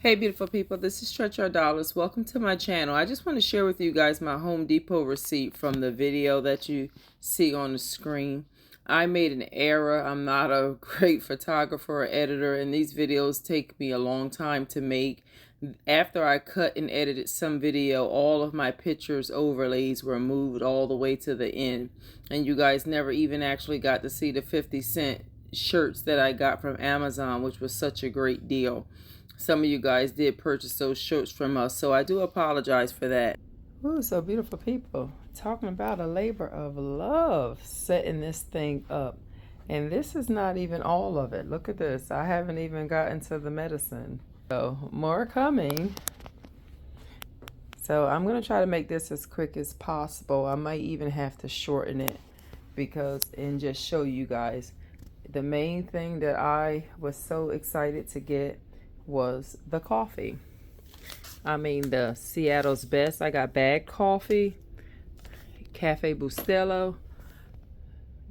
Hey beautiful people, this is Stretch Our Dollars. Welcome to my channel. I just want to share with you guys my Home Depot receipt from the video that you see on the screen. I made an error. I'm not a great photographer or editor, and these videos take me a long time to make. After I cut and edited some video, all of my pictures overlays were moved all the way to the end, and you guys never even actually got to see the 50-cent shirts that I got from Amazon, which was such a great deal. Some of you guys did purchase those shirts from us, so I do apologize for that. Ooh, so beautiful people. Talking about a labor of love setting this thing up. And this is not even all of it. Look at this. I haven't even gotten to the medicine. So more coming. So I'm going to try to make this as quick as possible. I might even have to shorten it and just show you guys. The main thing that I was so excited to get was the coffee. I mean, the Seattle's Best. I got bagged coffee, Cafe Bustelo,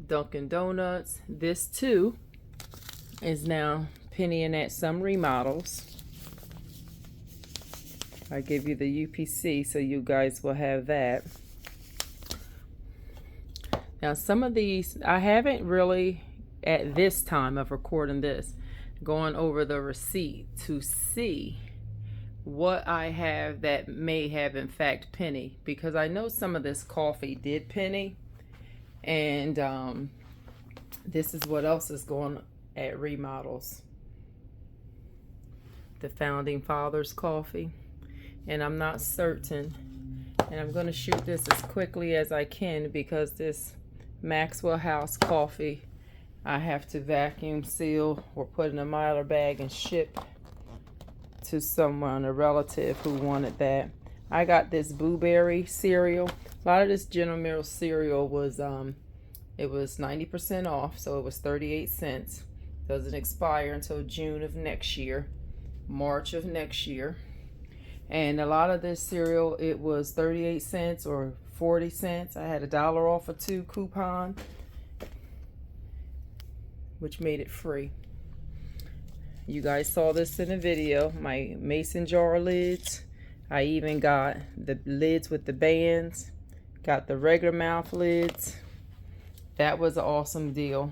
Dunkin' Donuts. This too is now pennying at some remodels. I give you the UPC so you guys will have that. Now some of these I haven't really, at this time of recording this, going over the receipt to see what I have that may have in fact penny, because I know some of this coffee did penny, and this is what else is going at remodels. The Founding Fathers coffee, and I'm not certain, and I'm going to shoot this as quickly as I can because this Maxwell House coffee I have to vacuum seal or put in a Mylar bag and ship to someone, a relative who wanted that. I got this blueberry cereal. A lot of this General Mills cereal was it was 90% off, so it was 38 cents. Doesn't expire until June of next year, March of next year. And a lot of this cereal, it was 38 cents or 40 cents. I had $1 off of 2 coupon, which made it free. You guys saw this in the video, my mason jar lids. I even got the lids with the bands, got the regular mouth lids. That was an awesome deal.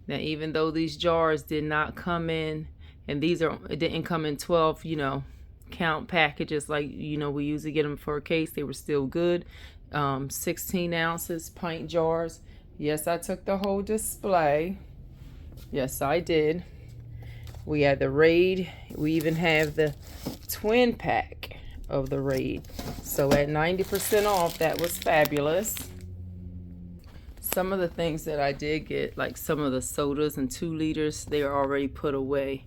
Now, even though these jars did not come in, and it didn't come in 12, count packages like, we usually get them for a case, they were still good. 16 ounces pint jars. Yes, I took the whole display. Yes, I did. We had the Raid. We even have the twin pack of the Raid. So at 90% off, that was fabulous. Some of the things that I did get, like some of the sodas and 2 liters, they are already put away.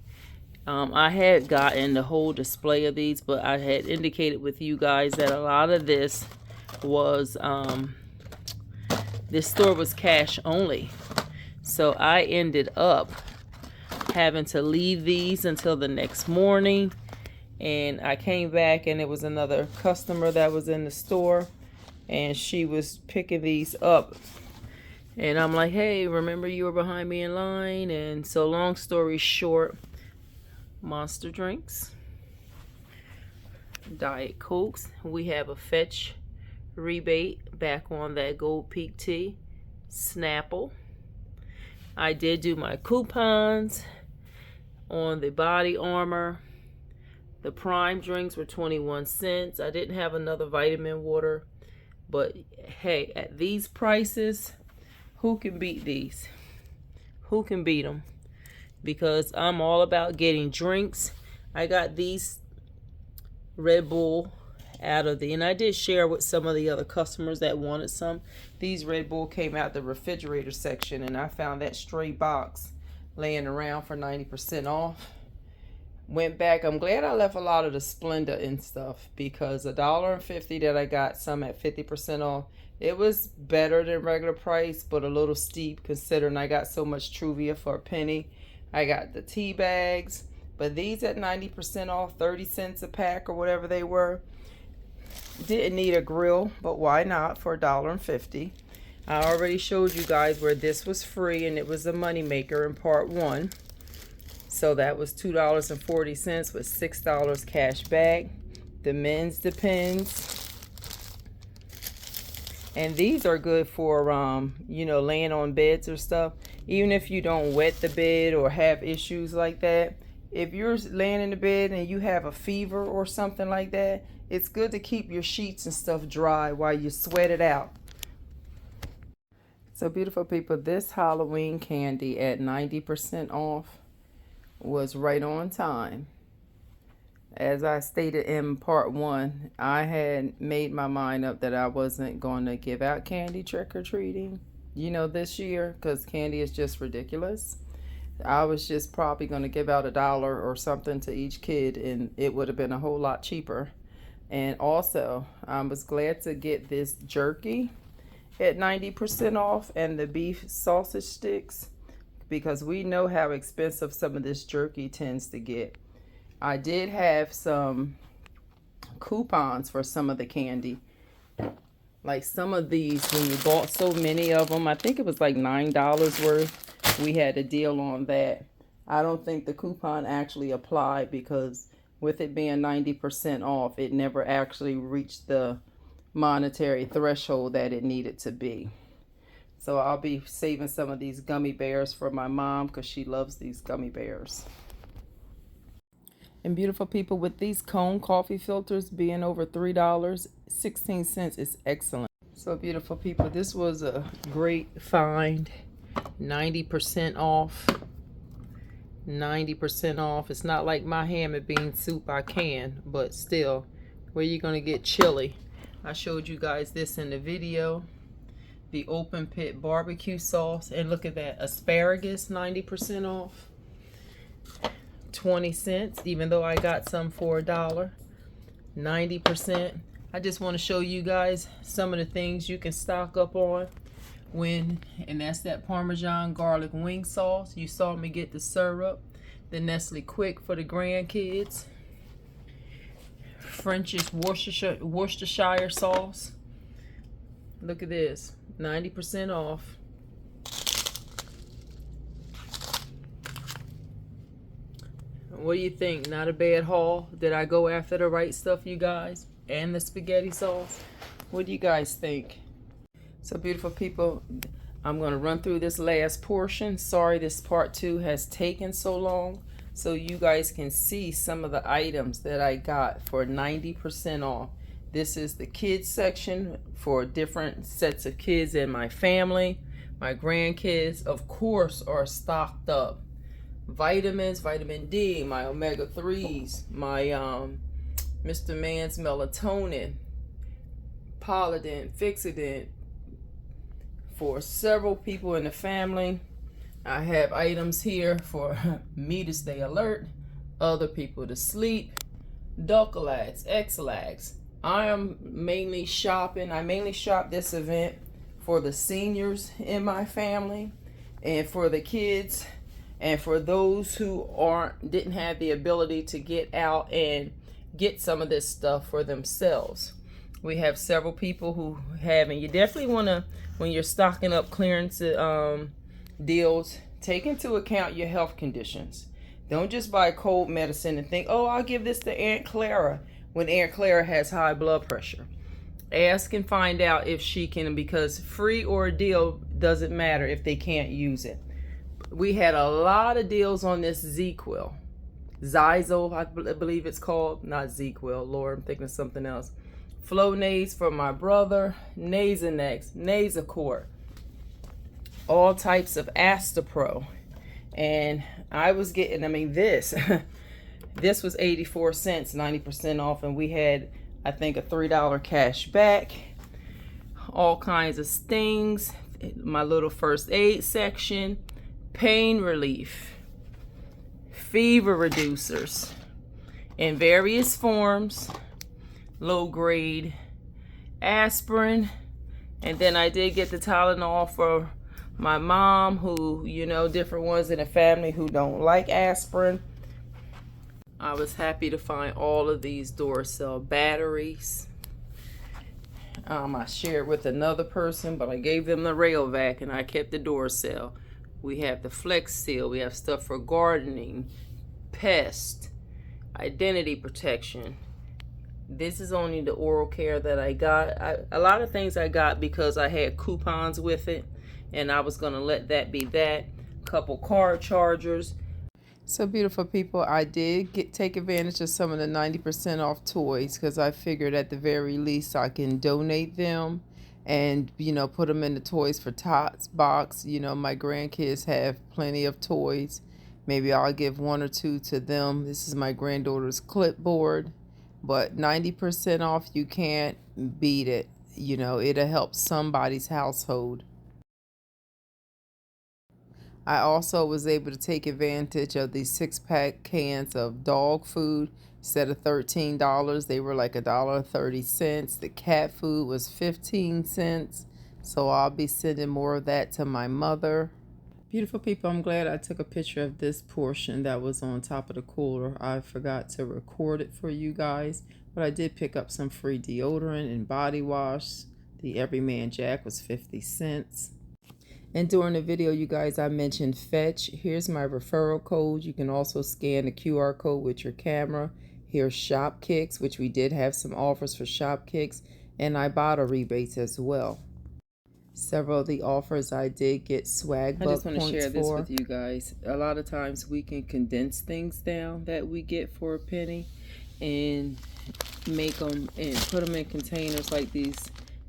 I had gotten the whole display of these, but I had indicated with you guys that a lot of this was... this store was cash only, so I ended up having to leave these until the next morning, and I came back and it was another customer that was in the store, and she was picking these up, and I'm like, hey, remember you were behind me in line? And so long story short, Monster drinks, Diet Cokes. We have a Fetch rebate back on that Gold Peak tea. Snapple. I did do my coupons on the Body Armor. The Prime drinks were 21 cents. I didn't have another vitamin water, but hey, at these prices, who can beat these? Who can beat them? Because I'm all about getting drinks. I got these Red Bull out of and I did share with some of the other customers that wanted some. These Red Bull came out the refrigerator section, and I found that stray box laying around for 90% off. Went back. I'm glad I left a lot of the Splenda and stuff, because $1.50 that I got some at 50% off, it was better than regular price, but a little steep considering I got so much Truvia for a penny. I got the tea bags, but these at 90% off, 30 cents a pack or whatever they were. Didn't need a grill, but why not for $1.50? I already showed you guys where this was free, and it was a money maker in part 1. So that was $2.40 with $6 cash back. The men's Depends. And these are good for, you know, laying on beds or stuff. Even if you don't wet the bed or have issues like that. If you're laying in the bed and you have a fever or something like that, it's good to keep your sheets and stuff dry while you sweat it out. So beautiful people, this Halloween candy at 90% off was right on time. As I stated in part 1, I had made my mind up that I wasn't going to give out candy trick-or-treating, you know, this year, because candy is just ridiculous. I was just probably going to give out $1 or something to each kid, and it would have been a whole lot cheaper. And also, I was glad to get this jerky at 90% off and the beef sausage sticks, because we know how expensive some of this jerky tends to get. I did have some coupons for some of the candy. Like some of these, when you bought so many of them, I think it was like $9 worth. We had a deal on that. I don't think the coupon actually applied because with it being 90% off, it never actually reached the monetary threshold that it needed to be. So I'll be saving some of these gummy bears for my mom because she loves these gummy bears. And beautiful people, with these cone coffee filters being over $3.16 is excellent. So beautiful people, this was a great find. 90% off. 90% off. It's not like my ham and bean soup I can, but still, where you're gonna get chili. I showed you guys this in the video. The open pit barbecue sauce, and look at that, asparagus 90% off. 20 cents, even though I got some for $1. 90%. I just want to show you guys some of the things you can stock up on and that's that Parmesan garlic wing sauce. You saw me get the syrup, the Nestle Quick for the grandkids, French's Worcestershire sauce. Look at this, 90% off. What do you think? Not a bad haul. Did I go after the right stuff, you guys? And the spaghetti sauce? What do you guys think? So beautiful people, I'm going to run through this last portion. Sorry this part 2 has taken so long, so you guys can see some of the items that I got for 90% off. This is the kids section for different sets of kids in my family. My grandkids, of course, are stocked up. Vitamins, vitamin D, my omega-3s, my Mr. Man's melatonin, Polident, Fixodent. For several people in the family, I have items here for me to stay alert, other people to sleep, Dulcolax, X-Lax. I mainly shop this event for the seniors in my family and for the kids. And for those who didn't have the ability to get out and get some of this stuff for themselves. We have several people who have, and you definitely want to, when you're stocking up clearance deals, take into account your health conditions. Don't just buy cold medicine and think, oh, I'll give this to Aunt Clara when Aunt Clara has high blood pressure. Ask and find out if she can, because free or a deal doesn't matter if they can't use it. We had a lot of deals on this ZQuil. Zyzol, I believe it's called. Not ZQuil. Lord, I'm thinking of something else. Flonase for my brother. Nasonex, Nasacort. All types of Astapro. And I was getting, this. This was 84 cents, 90% off. And we had, I think, a $3 cash back. All kinds of stings. My little first aid section. Pain relief, fever reducers in various forms, low grade aspirin, and then I did get the Tylenol for my mom, who, you know, different ones in the family who don't like aspirin. I was happy to find all of these Duracell batteries. I shared with another person, but I gave them the Rayovac and I kept the Duracell. We have the Flex Seal. We have stuff for gardening, pest, identity protection. This is only the oral care that I got. A lot of things I got because I had coupons with it, and I was going to let that be that. Couple car chargers. So beautiful people, I did take advantage of some of the 90% off toys because I figured at the very least I can donate them and, you know, put them in the Toys for Tots box. You know, my grandkids have plenty of toys. Maybe I'll give one or two to them. This is my granddaughter's clipboard, but 90% off, you can't beat it. You know, it'll help somebody's household. I also was able to take advantage of these 6-pack cans of dog food. Instead of $13, they were like $1.30. The cat food was 15 cents. So I'll be sending more of that to my mother. Beautiful people, I'm glad I took a picture of this portion that was on top of the cooler. I forgot to record it for you guys, but I did pick up some free deodorant and body wash. The Everyman Jack was 50 cents. And during the video, you guys, I mentioned Fetch. Here's my referral code. You can also scan the QR code with your camera. Here's Shop Kicks, which we did have some offers for Shop Kicks, and Ibotta rebates as well. Several of the offers I did get Swagbucks points for. I just want to share this with you guys. A lot of times we can condense things down that we get for a penny and make them and put them in containers like these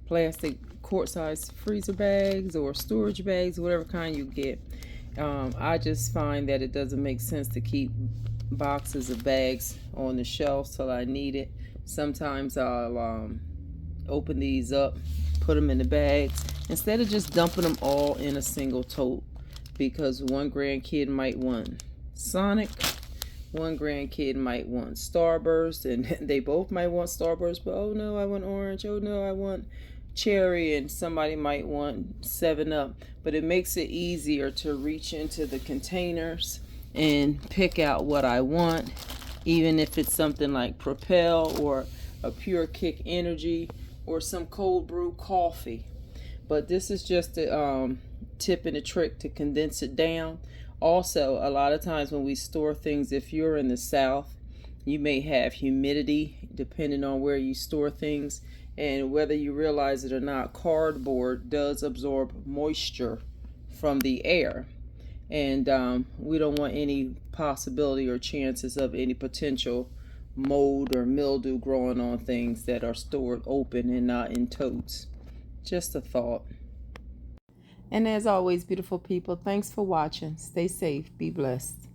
plastic quart-sized freezer bags or storage bags, whatever kind you get. I just find that it doesn't make sense to keep boxes of bags on the shelf till I need it. Sometimes I'll open these up, put them in the bags instead of just dumping them all in a single tote, because one grandkid might want Sonic, one grandkid might want Starburst, and they both might want Starburst, but oh no, I want orange, oh no, I want cherry, and somebody might want 7-Up. But it makes it easier to reach into the containers and pick out what I want, even if it's something like Propel or a Pure Kick Energy or some cold brew coffee. But this is just a tip and a trick to condense it down. Also, a lot of times when we store things, if you're in the South, you may have humidity depending on where you store things. And whether you realize it or not, cardboard does absorb moisture from the air. And we don't want any possibility or chances of any potential mold or mildew growing on things that are stored open and not in totes. Just a thought. And as always, beautiful people, thanks for watching. Stay safe. Be blessed.